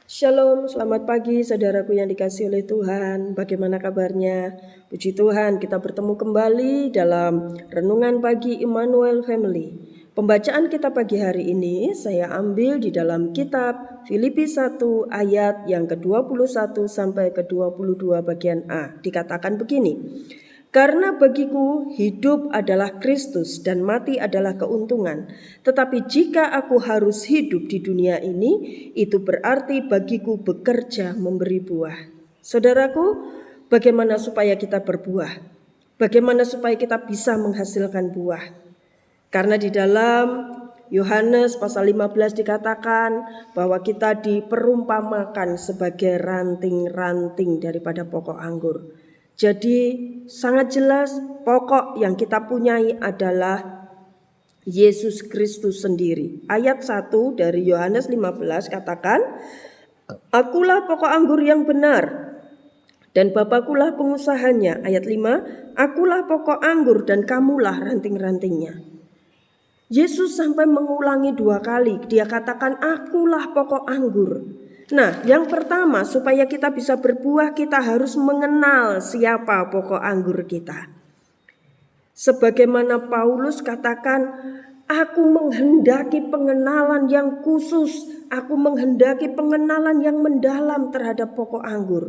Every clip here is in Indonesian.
Shalom, selamat pagi saudaraku yang dikasihi oleh Tuhan. Bagaimana kabarnya? Puji Tuhan, kita bertemu kembali dalam Renungan Pagi Immanuel Family. Pembacaan kita pagi hari ini saya ambil di dalam kitab Filipi 1 ayat yang ke-21 sampai ke-22 bagian A. Dikatakan begini: karena bagiku hidup adalah Kristus dan mati adalah keuntungan. Tetapi jika aku harus hidup di dunia ini, itu berarti bagiku bekerja memberi buah. Saudaraku, bagaimana supaya kita berbuah? Bagaimana supaya kita bisa menghasilkan buah? Karena di dalam Yohanes pasal 15 dikatakan bahwa kita diperumpamakan sebagai ranting-ranting daripada pokok anggur. Jadi sangat jelas pokok yang kita punyai adalah Yesus Kristus sendiri. Ayat 1 dari Yohanes 15 katakan, akulah pokok anggur yang benar dan Bapakulah pengusahanya. Ayat 5, akulah pokok anggur dan kamulah ranting-rantingnya. Yesus sampai mengulangi 2 kali. Dia katakan akulah pokok anggur. Nah, yang pertama supaya kita bisa berbuah, kita harus mengenal siapa pokok anggur kita. Sebagaimana Paulus katakan, aku menghendaki pengenalan yang khusus, aku menghendaki pengenalan yang mendalam terhadap pokok anggur.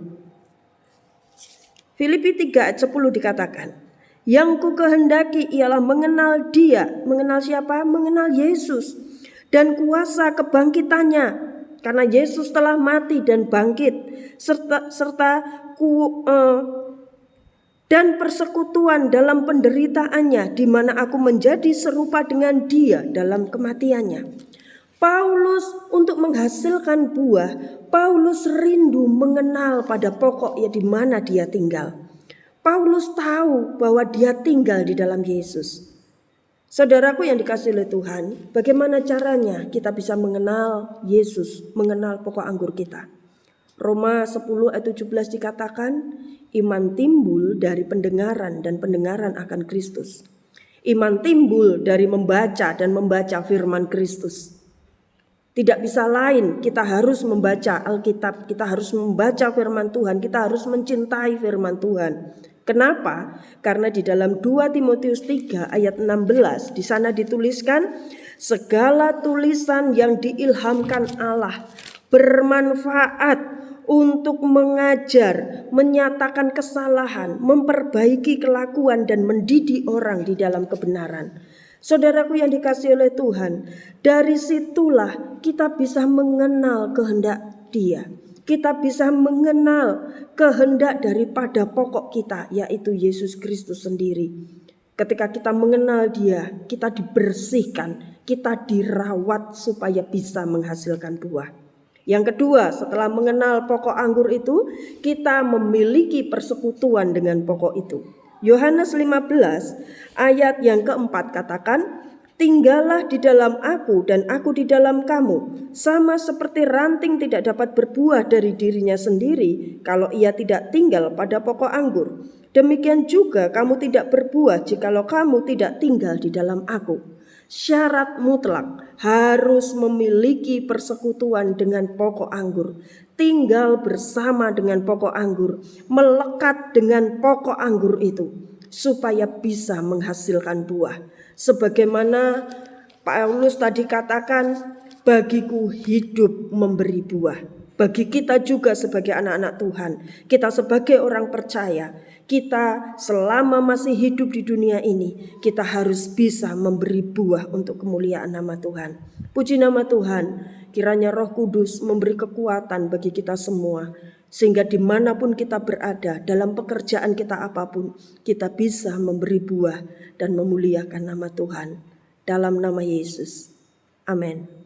Filipi 3 ayat 10 dikatakan, yang ku kehendaki ialah mengenal dia. Mengenal siapa? Mengenal Yesus dan kuasa kebangkitannya. Karena Yesus telah mati dan bangkit, dan persekutuan dalam penderitaannya, di mana aku menjadi serupa dengan dia dalam kematiannya. Paulus untuk menghasilkan buah, Paulus rindu mengenal pada pokok di mana dia tinggal. Paulus tahu bahwa dia tinggal di dalam Yesus. Saudaraku yang dikasihi oleh Tuhan, bagaimana caranya kita bisa mengenal Yesus, mengenal pokok anggur kita? Roma 10 ayat 17 dikatakan, iman timbul dari pendengaran dan pendengaran akan Kristus. Iman timbul dari membaca dan membaca firman Kristus. Tidak bisa lain, kita harus membaca Alkitab, kita harus membaca firman Tuhan, kita harus mencintai firman Tuhan. Kenapa? Karena di dalam 2 Timotius 3 ayat 16 di sana dituliskan, segala tulisan yang diilhamkan Allah bermanfaat untuk mengajar, menyatakan kesalahan, memperbaiki kelakuan dan mendidik orang di dalam kebenaran. Saudaraku yang dikasihi oleh Tuhan, dari situlah kita bisa mengenal kehendak Dia. Kita bisa mengenal kehendak daripada pokok kita, yaitu Yesus Kristus sendiri. Ketika kita mengenal Dia, kita dibersihkan, kita dirawat supaya bisa menghasilkan buah. Yang kedua, setelah mengenal pokok anggur itu, kita memiliki persekutuan dengan pokok itu. Yohanes 15 ayat yang keempat katakan, tinggallah di dalam aku dan aku di dalam kamu. Sama seperti ranting tidak dapat berbuah dari dirinya sendiri kalau ia tidak tinggal pada pokok anggur. Demikian juga kamu tidak berbuah jikalau kamu tidak tinggal di dalam aku. Syarat mutlak harus memiliki persekutuan dengan pokok anggur. Tinggal bersama dengan pokok anggur, melekat dengan pokok anggur itu supaya bisa menghasilkan buah. Sebagaimana Paulus tadi katakan, bagiku hidup memberi buah. Bagi kita juga sebagai anak-anak Tuhan, kita sebagai orang percaya, kita selama masih hidup di dunia ini, kita harus bisa memberi buah untuk kemuliaan nama Tuhan. Puji nama Tuhan. Kiranya Roh Kudus memberi kekuatan bagi kita semua, sehingga dimanapun kita berada, dalam pekerjaan kita apapun, kita bisa memberi buah dan memuliakan nama Tuhan. Dalam nama Yesus. Amin.